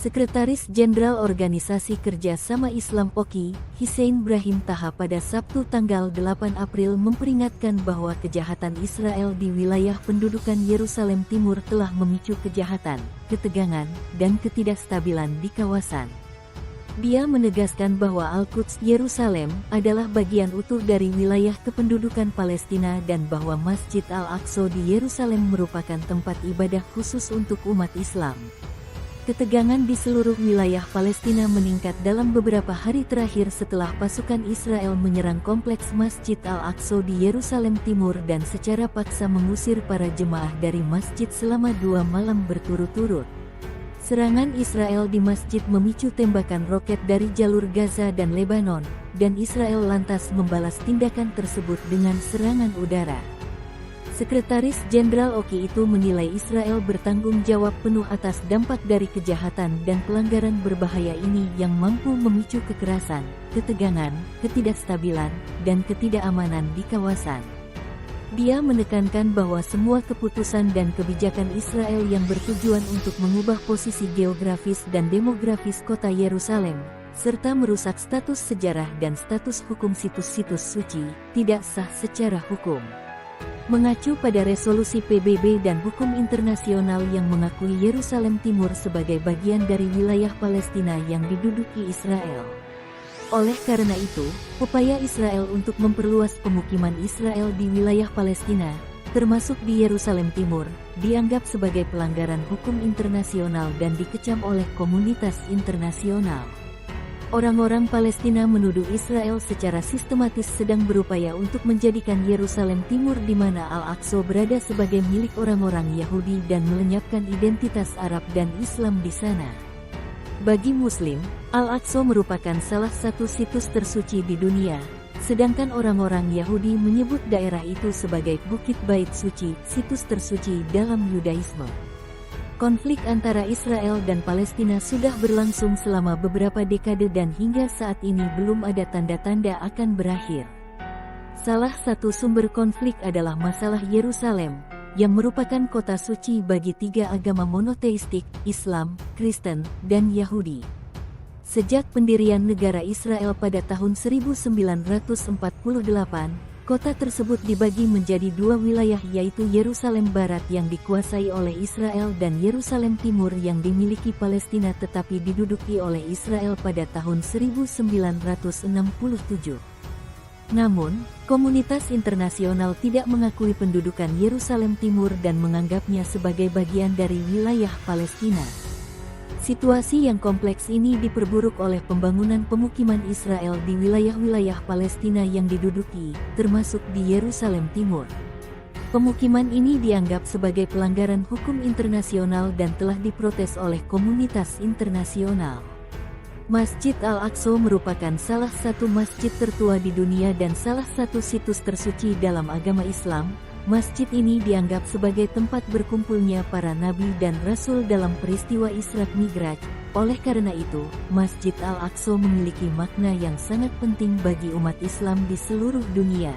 Sekretaris Jenderal Organisasi Kerja Sama Islam OKI, Hussein Brahim Taha pada Sabtu tanggal 8 April memperingatkan bahwa kejahatan Israel di wilayah pendudukan Yerusalem Timur telah memicu kejahatan, ketegangan, dan ketidakstabilan di kawasan. Dia menegaskan bahwa Al-Quds Yerusalem adalah bagian utuh dari wilayah kependudukan Palestina dan bahwa Masjid Al-Aqsa di Yerusalem merupakan tempat ibadah khusus untuk umat Islam. Ketegangan di seluruh wilayah Palestina meningkat dalam beberapa hari terakhir setelah pasukan Israel menyerang kompleks Masjid Al-Aqsa di Yerusalem Timur dan secara paksa mengusir para jemaah dari masjid selama 2 malam berturut-turut. Serangan Israel di masjid memicu tembakan roket dari jalur Gaza dan Lebanon, dan Israel lantas membalas tindakan tersebut dengan serangan udara. Sekretaris Jenderal OKI itu menilai Israel bertanggung jawab penuh atas dampak dari kejahatan dan pelanggaran berbahaya ini yang mampu memicu kekerasan, ketegangan, ketidakstabilan, dan ketidakamanan di kawasan. Dia menekankan bahwa semua keputusan dan kebijakan Israel yang bertujuan untuk mengubah posisi geografis dan demografis kota Yerusalem, serta merusak status sejarah dan status hukum situs-situs suci, tidak sah secara hukum. Mengacu pada resolusi PBB dan hukum internasional yang mengakui Yerusalem Timur sebagai bagian dari wilayah Palestina yang diduduki Israel. Oleh karena itu, upaya Israel untuk memperluas pemukiman Israel di wilayah Palestina, termasuk di Yerusalem Timur, dianggap sebagai pelanggaran hukum internasional dan dikecam oleh komunitas internasional. Orang-orang Palestina menuduh Israel secara sistematis sedang berupaya untuk menjadikan Yerusalem Timur di mana Al-Aqsa berada sebagai milik orang-orang Yahudi dan melenyapkan identitas Arab dan Islam di sana. Bagi Muslim, Al-Aqsa merupakan salah satu situs tersuci di dunia, sedangkan orang-orang Yahudi menyebut daerah itu sebagai Bukit Bait Suci, situs tersuci dalam Yudaisme. Konflik antara Israel dan Palestina sudah berlangsung selama beberapa dekade dan hingga saat ini belum ada tanda-tanda akan berakhir. Salah satu sumber konflik adalah masalah Yerusalem, yang merupakan kota suci bagi 3 agama monoteistik, Islam, Kristen, dan Yahudi. Sejak pendirian negara Israel pada tahun 1948, kota tersebut dibagi menjadi 2 wilayah yaitu Yerusalem Barat yang dikuasai oleh Israel dan Yerusalem Timur yang dimiliki Palestina tetapi diduduki oleh Israel pada tahun 1967. Namun, komunitas internasional tidak mengakui pendudukan Yerusalem Timur dan menganggapnya sebagai bagian dari wilayah Palestina. Situasi yang kompleks ini diperburuk oleh pembangunan pemukiman Israel di wilayah-wilayah Palestina yang diduduki, termasuk di Yerusalem Timur. Pemukiman ini dianggap sebagai pelanggaran hukum internasional dan telah diprotes oleh komunitas internasional. Masjid Al-Aqsa merupakan salah satu masjid tertua di dunia dan salah satu situs tersuci dalam agama Islam. Masjid ini dianggap sebagai tempat berkumpulnya para nabi dan rasul dalam peristiwa Isra Mi'raj. Oleh karena itu, Masjid Al-Aqsa memiliki makna yang sangat penting bagi umat Islam di seluruh dunia.